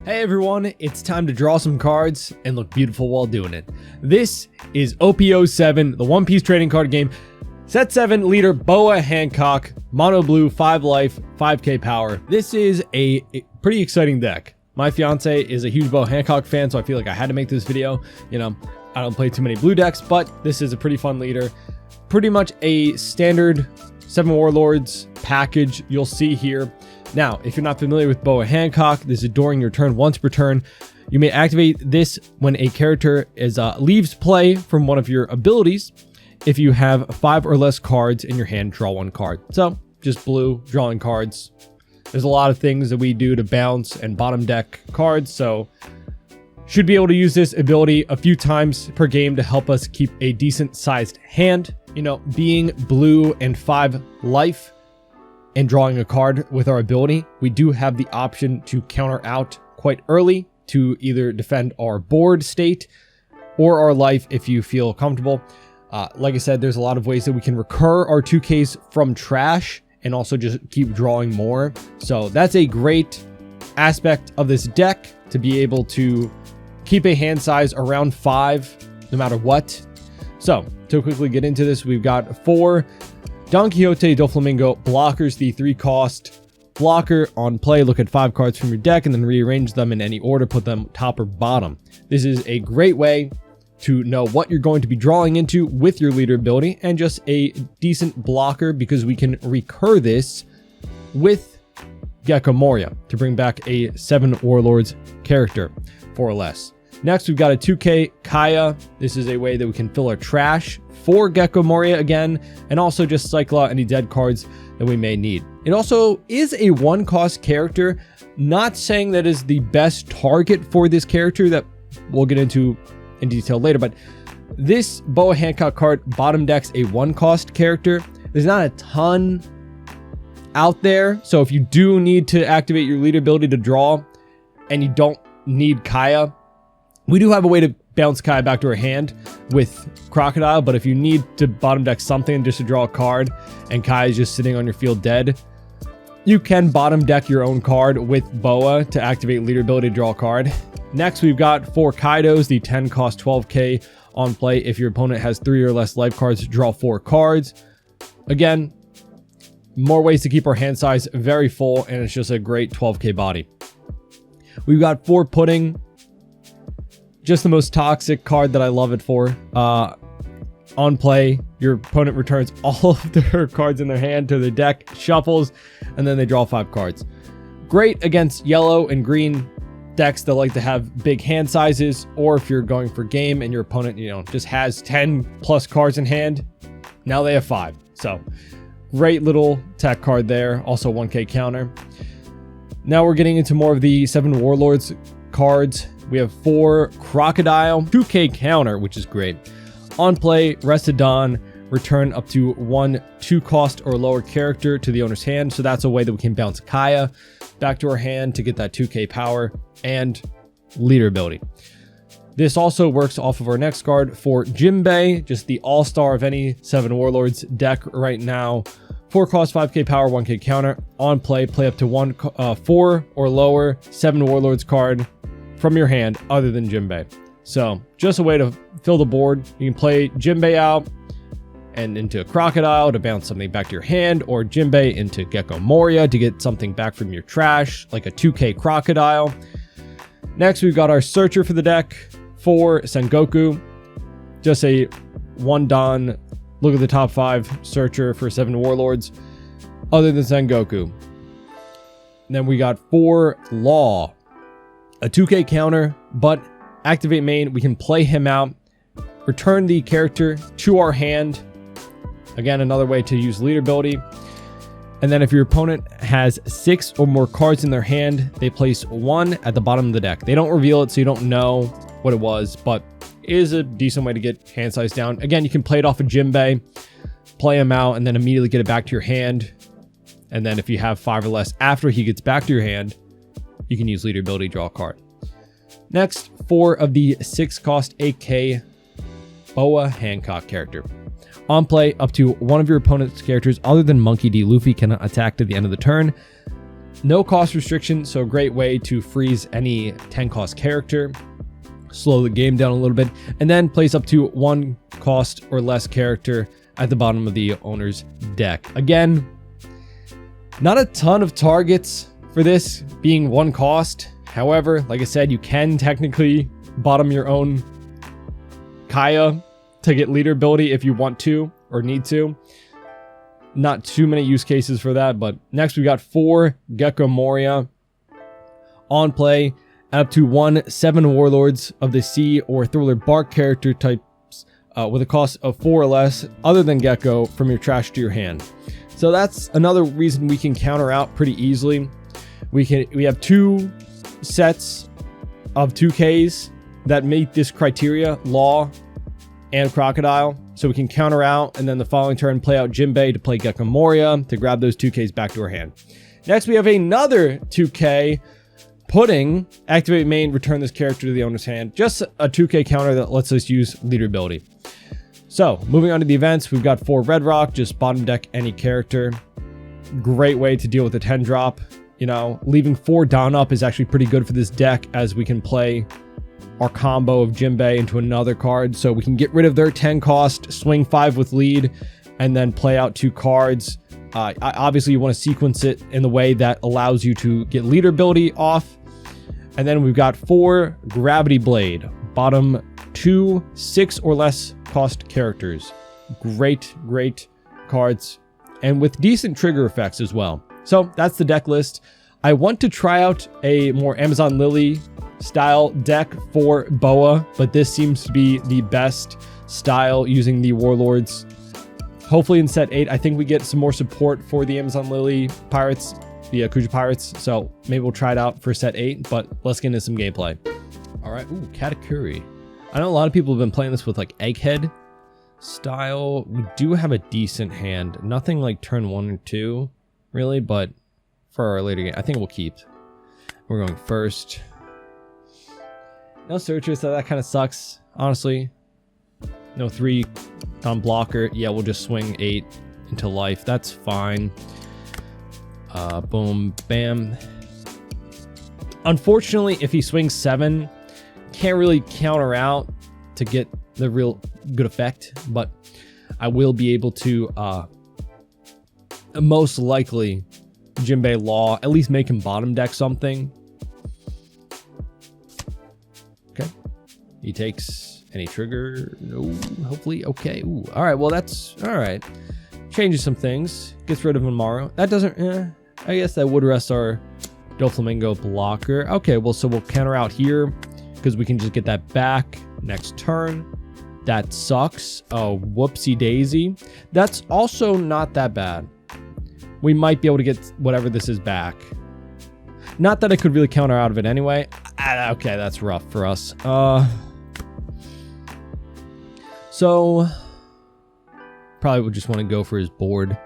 Hey everyone, it's time to draw some cards and look beautiful while doing it. This is OP07, the One Piece trading card game. Set 7 leader Boa Hancock, mono blue, 5 life, 5k power. This is a pretty exciting deck. My fiance is a huge Boa Hancock fan, so I feel like I had to make this video. You know, I don't play too many blue decks, but this is a pretty fun leader. Pretty much a standard 7 Warlords package you'll see here. Now, if you're not familiar with Boa Hancock, this is during your turn. Once per turn, you may activate this when a character leaves play from one of your abilities. If you have 5 or less cards in your hand, draw 1 card. So, just blue, drawing cards. There's a lot of things that we do to bounce and bottom deck cards, so should be able to use this ability a few times per game to help us keep a decent sized hand. You know, being blue and 5 life and drawing a card with our ability, we do have the option to counter out quite early to either defend our board state or our life if you feel comfortable. Like I said, there's a lot of ways that we can recur our 2Ks from trash and also just keep drawing more. So that's a great aspect of this deck, to be able to keep a hand size around 5 no matter what. So to quickly get into this, we've got 4 Don Quixote Doflamingo blockers, the 3 cost blocker. On play, look at 5 cards from your deck and then rearrange them in any order, put them top or bottom. This is a great way to know what you're going to be drawing into with your leader ability, and just a decent blocker because we can recur this with Gecko Moria to bring back a 7 Warlords character, 4 or less. Next, we've got a 2K Kaya. This is a way that we can fill our trash for Gecko Moria again, and also just cycle out any dead cards that we may need. It also is a 1 cost character, not saying that is the best target for this character that we'll get into in detail later, but this Boa Hancock card bottom decks a 1 cost character. There's not a ton out there, so if you do need to activate your leader ability to draw and you don't need Kaya, we do have a way to bounce Kaya back to her hand with Crocodile, but if you need to bottom deck something just to draw a card and Kaya is just sitting on your field dead, you can bottom deck your own card with Boa to activate leader ability to draw a card. Next, we've got 4 Kaidos, the 10 cost 12k on play. If your opponent has 3 or less life cards, draw 4 cards. Again, more ways to keep our hand size very full, and it's just a great 12k body. We've got 4 Pudding, just the most toxic card that I love it for. On play, your opponent returns all of their cards in their hand to the deck, shuffles, and then they draw 5 cards. Great against yellow and green decks that like to have big hand sizes, or if you're going for game and your opponent, you know, just has 10 plus cards in hand, now they have 5. So great little tech card there. Also 1k counter. Now we're getting into more of the 7 Warlords cards. We have 4 Crocodile, 2k counter, which is great. On play, Rested Dawn, return up to 1 2 cost or lower character to the owner's hand. So that's a way that we can bounce Kaya back to our hand to get that 2k power and leader ability. This also works off of our next card for Jinbei, just the all-star of any 7 Warlords deck right now. 4 cost, 5k power, 1k counter. On play, play up to 1 4 or lower 7 Warlords card from your hand other than Jinbei. So just a way to fill the board. You can play Jinbei out and into Crocodile to bounce something back to your hand, or Jinbei into Gecko Moria to get something back from your trash, like a 2k Crocodile. Next, we've got our Searcher for the deck for Sengoku. Just a 1 Don, look at the top 5 Searcher for 7 Warlords other than Sengoku. And then we got 4 Law, a 2k counter, but activate main, we can play him out, return the character to our hand. Again, another way to use leader ability. And then if your opponent has 6 or more cards in their hand, they place 1 at the bottom of the deck. They don't reveal it, so you don't know what it was, but it is a decent way to get hand size down. Again, you can play it off of Jinbei, play him out, and then immediately get it back to your hand. And then if you have 5 or less after he gets back to your hand, you can use leader ability to draw a card. Next, 4 of the 6 cost 8k Boa Hancock character. On play, up to 1 of your opponent's characters other than Monkey D. Luffy cannot attack to the end of the turn. No cost restriction, so a great way to freeze any 10 cost character, slow the game down a little bit, and then place up to 1 cost or less character at the bottom of the owner's deck. Again, not a ton of targets for this being 1 cost. However, like I said, you can technically bottom your own Kaya to get leader ability if you want to or need to. Not too many use cases for that, but next we got 4 Gecko Moria on play, up to 1 7 Warlords of the Sea or Thriller Bark character types with a cost of 4 or less other than Gecko from your trash to your hand. So that's another reason we can counter out pretty easily. We have 2 sets of 2Ks that meet this criteria, Law and Crocodile. So we can counter out, and then the following turn play out Jinbei to play Gecko Moria to grab those 2Ks back to our hand. Next we have another 2K, Pudding, activate main, return this character to the owner's hand. Just a 2K counter that lets us use leader ability. So moving on to the events, we've got 4 Red Rock, just bottom deck any character. Great way to deal with a 10 drop. You know, leaving 4 down up is actually pretty good for this deck, as we can play our combo of Jinbei into another card, so we can get rid of their 10 cost, swing 5 with lead, and then play out 2 cards. Obviously you want to sequence it in the way that allows you to get leader ability off. And then we've got 4 Gravity Blade, bottom 2 6 or less cost characters. Great cards, and with decent trigger effects as well. So that's the deck list. I want to try out a more Amazon Lily style deck for Boa, but this seems to be the best style using the Warlords. Hopefully in set 8, I think we get some more support for the Amazon Lily Pirates, the Akuja Pirates, so maybe we'll try it out for set 8, but let's get into some gameplay. All right, ooh, Katakuri. I know a lot of people have been playing this with like Egghead style. We do have a decent hand, nothing like turn 1 or 2 really, but for our later game, I think we'll keep. We're going first. No searcher, so that kind of sucks, honestly. No 3 on blocker. Yeah, we'll just swing 8 into life. That's fine. Boom, bam. Unfortunately, if he swings 7, can't really counter out to get the real good effect, but I will be able to most likely Jinbei Law, at least make him bottom deck something. Okay. He takes any trigger. No, hopefully. Okay. Ooh. All right. Well, that's all right. Changes some things. Gets rid of Amaro. That doesn't. I guess that would rest our Doflamingo blocker. Okay. Well, so we'll counter out here because we can just get that back next turn. That sucks. Oh, whoopsie daisy. That's also not that bad. We might be able to get whatever this is back. Not that I could really counter out of it anyway. Okay, that's rough for us. So probably would just want to go for his board.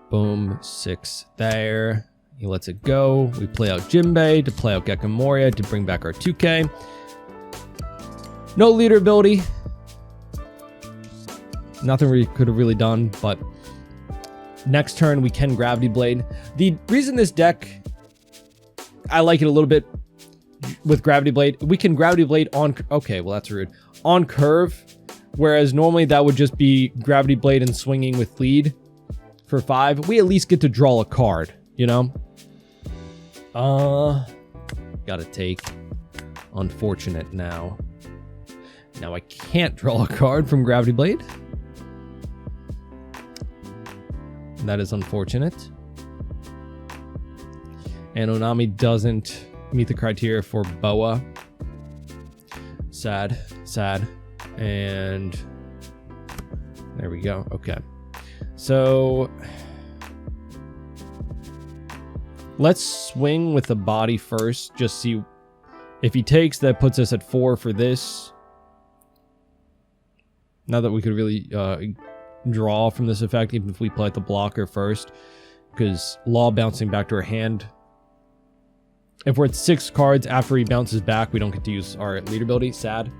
Boom, 6 there. He lets it go. We play out Jinbei to play out Gecko Moria to bring back our 2K. No leader ability. Nothing we could have really done, but next turn we can Gravity Blade. The reason this deck, I like it a little bit with Gravity Blade, we can Gravity Blade on, okay, well that's rude, on curve, whereas normally that would just be Gravity Blade and swinging with lead for 5. We at least get to draw a card, you know? Gotta take. Unfortunate now. Now I can't draw a card from Gravity Blade. That is unfortunate. And Onami doesn't meet the criteria for Boa. Sad. And there we go. Okay. So let's swing with the body first. Just see if he takes, that puts us at 4 for this. Now that we could really draw from this effect, even if we play the blocker first, because Law bouncing back to our hand. If we're at 6 cards after he bounces back, we don't get to use our leader ability. Sad.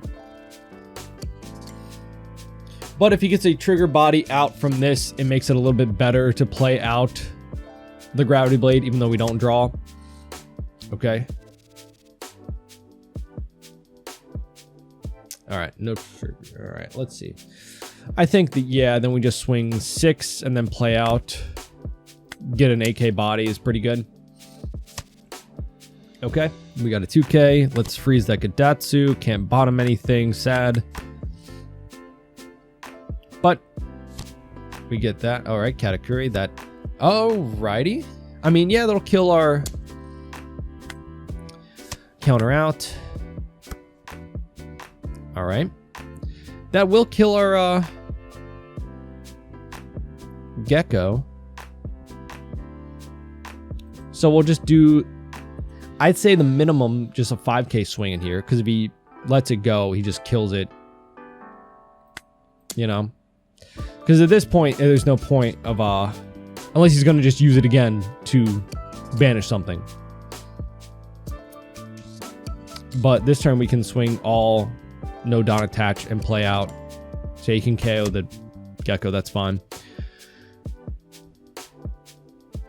But if he gets a trigger body out from this, it makes it a little bit better to play out the Gravity Blade, even though we don't draw. Okay. All right, no trigger. All right, let's see. I think that, yeah, then we just swing 6 and then play out. Get an AK body is pretty good. Okay, we got a 2K. Let's freeze that Gadatsu. Can't bottom anything, sad. But we get that. All right, Katakuri, that. Alrighty. I mean, yeah, that'll kill our counter out. All right. That will kill our Gecko. So we'll just do, I'd say the minimum, just a 5K swing in here. Because if he lets it go, he just kills it. You know? Because at this point, there's no point of, unless he's going to just use it again to banish something. But this turn we can swing all no Don attach and play out. So he can KO the Gecko, that's fine.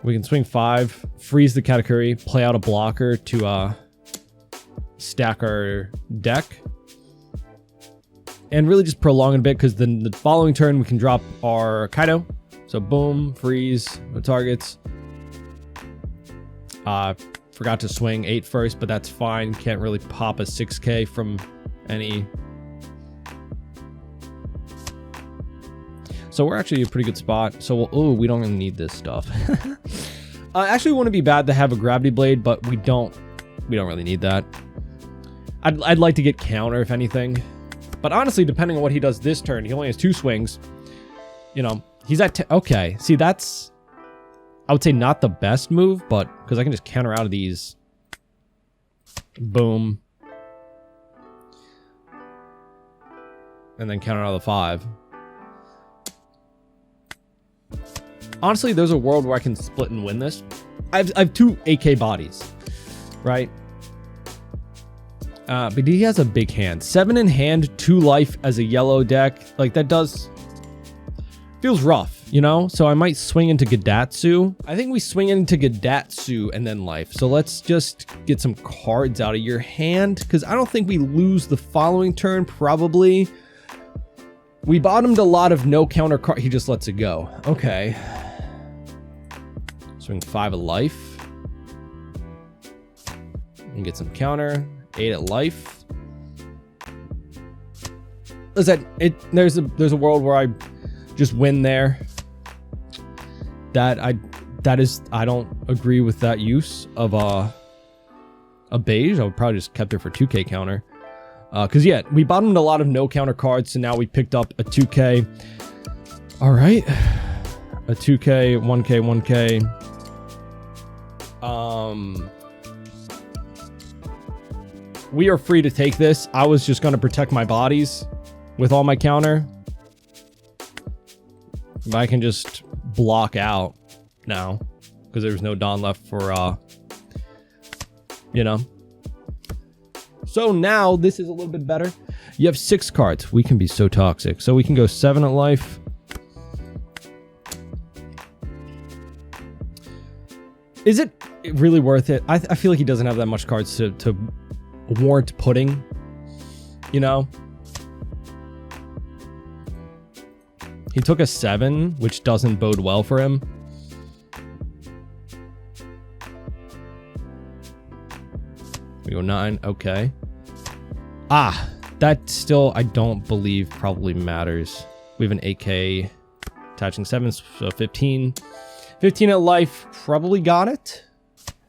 We can swing 5, freeze the Katakuri, play out a blocker to stack our deck. And really just prolong it a bit, because then the following turn we can drop our Kaido. So boom, freeze, no targets. Forgot to swing 8 first, but that's fine. Can't really pop a 6K from any. So we're actually a pretty good spot. So we'll, we don't really need this stuff. Actually, it wouldn't be bad to have a Gravity Blade, but we don't really need that. I'd like to get counter if anything. But honestly, depending on what he does this turn, he only has 2 swings. You know, he's at 10. Okay, see, that's, I would say not the best move, but because I can just counter out of these. Boom. And then counter out of the 5. Honestly, there's a world where I can split and win this. I have 2 AK bodies, right? But he has a big hand. 7 in hand, 2 life as a yellow deck. Like, that does... feels rough, you know? So I might swing into Gadatsu. I think we swing into Gadatsu and then life. So let's just get some cards out of your hand, because I don't think we lose the following turn, probably. We bottomed a lot of no counter card. He just lets it go. Okay. Swing 5 of life. And get some counter. 8 at life. Is that it? There's a world where I just win there. I don't agree with that use of a beige. I would probably just kept it for 2K counter. Because yeah, we bottomed a lot of no counter cards, so now we picked up a 2K. All right, a 2K, 1K, 1K. We are free to take this. I was just going to protect my bodies with all my counter. But I can just block out now because there's no Dawn left for, you know. So now this is a little bit better. You have 6 cards. We can be so toxic. So we can go 7 at life. Is it really worth it? I feel like he doesn't have that much cards to warrant putting, you know. He took a 7, which doesn't bode well for him. We go 9, okay. That still, I don't believe probably matters. We have an AK attaching 7, so 15. 15 at life, probably got it.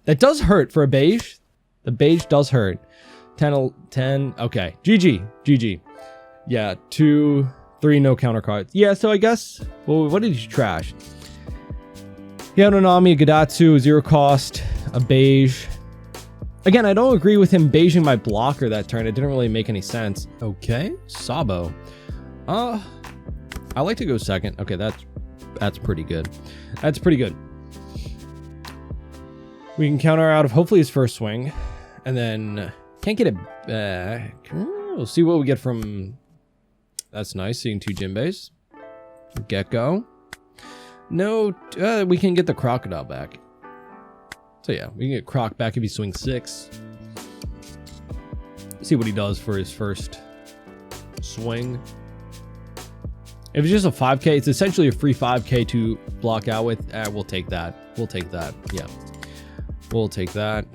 That does hurt for a beige. The beige does hurt. 10, okay. GG. Yeah, 2, 3 no counter cards. Yeah, so I guess, well, what did you trash? He had an Onami, a Gadatsu, 0 cost, a beige. Again, I don't agree with him beiging my blocker that turn. It didn't really make any sense. Okay, Sabo. I like to go second. Okay, that's pretty good. That's pretty good. We can counter out of hopefully his first swing. And then can't get it back. We'll see what we get from... That's nice, seeing 2 Jinbeis. Gecko. No, we can get the crocodile back. So yeah, we can get Croc back if he swings 6. See what he does for his first swing. If it's just a 5k, it's essentially a free 5k to block out with. We'll take that. We'll take that. Yeah. We'll take that.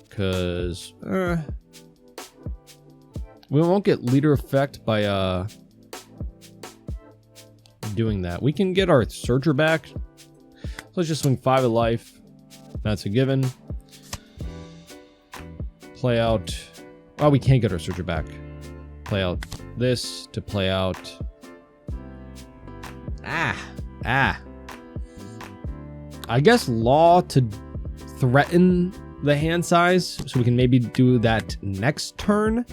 Because we won't get leader effect by doing that. We can get our searcher back. So let's just swing 5 of life. That's a given. Play out. Oh, we can't get our searcher back. Play out this to play out. I guess law to threaten the hand size, so we can maybe do that next turn.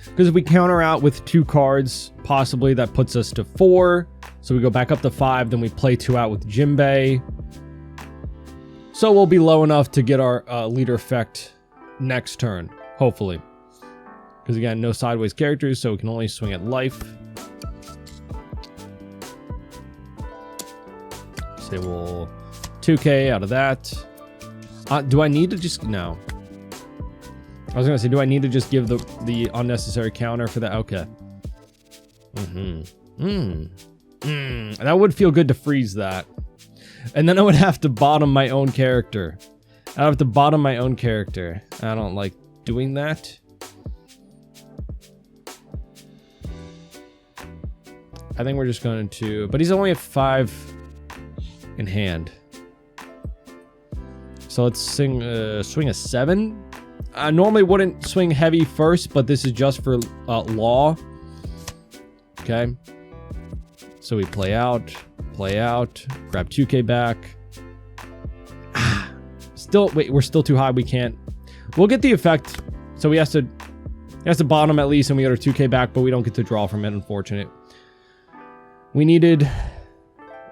Because if we counter out with 2 cards, possibly that puts us to 4. So we go back up to 5, then we play 2 out with Jimbei. So we'll be low enough to get our leader effect next turn, hopefully. Because again, no sideways characters, so we can only swing at life. Say we'll 2k out of that. Do I need to just... No. I was going to say, do I need to just give the unnecessary counter for that? Okay. That would feel good to freeze that. And then I would have to bottom my own character. I have to bottom my own character. I don't like doing that. I think we're just going to... But he's only at 5 in hand. So let's swing a 7. I normally wouldn't swing heavy first, but this is just for law. Okay. So we play out, grab 2k back. Still, wait, we're still too high. We can't. We'll get the effect. So he has to bottom at least, and we get our 2k back, but we don't get to draw from it. Unfortunate. We needed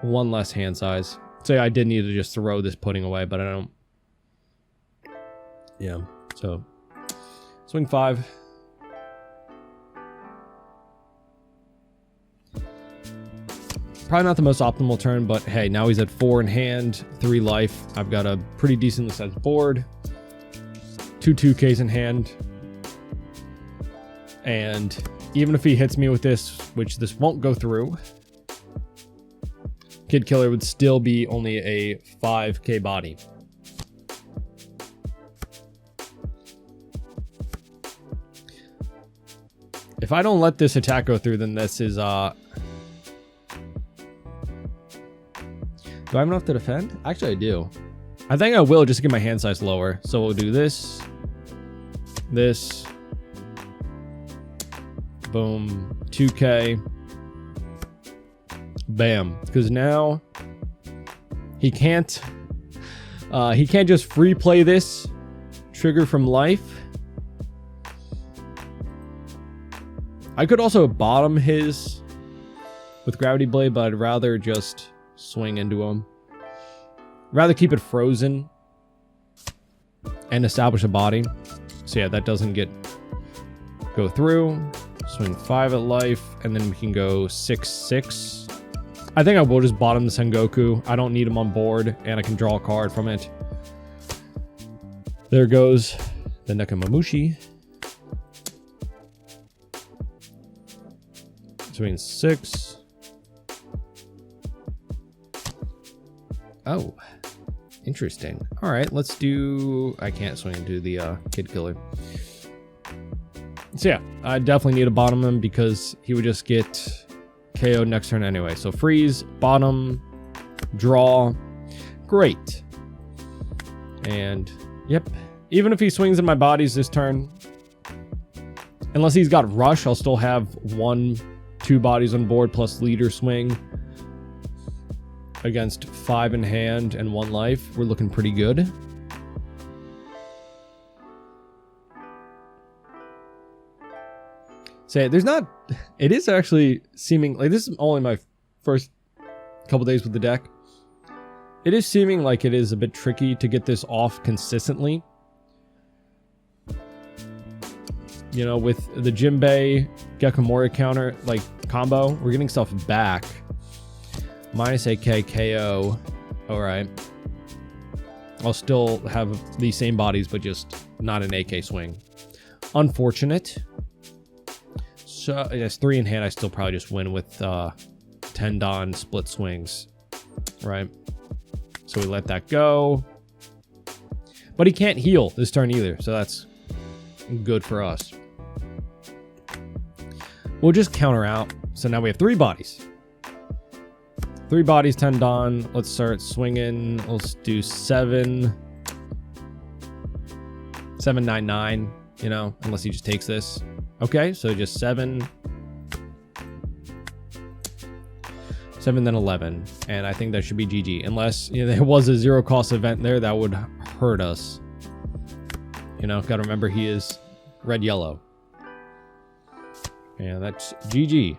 1 less hand size. So yeah, I did need to just throw this pudding away, but I don't. Yeah. So swing 5. Probably not the most optimal turn, but hey, now he's at 4 in hand, 3 life. I've got a pretty decently sized board. 2 2Ks in hand. And even if he hits me with this, which this won't go through, Kid Killer would still be only a 5k body. If I don't let this attack go through, then this is do I have enough to defend? Actually, I do. I think I will just to get my hand size lower. So we'll do this. This. Boom. 2k. Bam. Because now he can't just free play this trigger from life. I could also bottom his with Gravity Blade, but I'd rather just swing into him. Rather keep it frozen and establish a body. So yeah, that doesn't go through. Swing 5 at life, and then we can go 6/6. I think I will just bottom the Sengoku. I don't need him on board, and I can draw a card from it. There goes the Nekamamushi. Swing 6. Oh, interesting. All right, let's do... I can't swing into the Kid Killer. So yeah, I definitely need to bottom him because he would just get KO'd next turn anyway. So freeze, bottom, draw. Great. And, yep. Even if he swings in my bodies this turn, unless he's got rush, I'll still have 2 bodies on board plus leader swing. Against 5 in hand and 1 life. We're looking pretty good. Say, there's not... It is actually seeming... Like, this is only my first couple days with the deck. It is seeming like it is a bit tricky to get this off consistently. You know, with the Jimbei Gekomori counter, like, combo, we're getting stuff back. Minus AK KO. All right. I'll still have these same bodies, but just not an AK swing. Unfortunate. So, yes, 3 in hand. I still probably just win with 10 Don split swings. Right? So we let that go. But he can't heal this turn either, so that's good for us. We'll just counter out. So now we have 3 bodies. 3 bodies, 10 Don. Let's start swinging. Let's do 7. 799, you know, unless he just takes this. Okay, so just 7. 7, then 11. And I think that should be GG. Unless, you know, there was a 0 cost event there that would hurt us. You know, gotta remember he is red-yellow. And that's GG.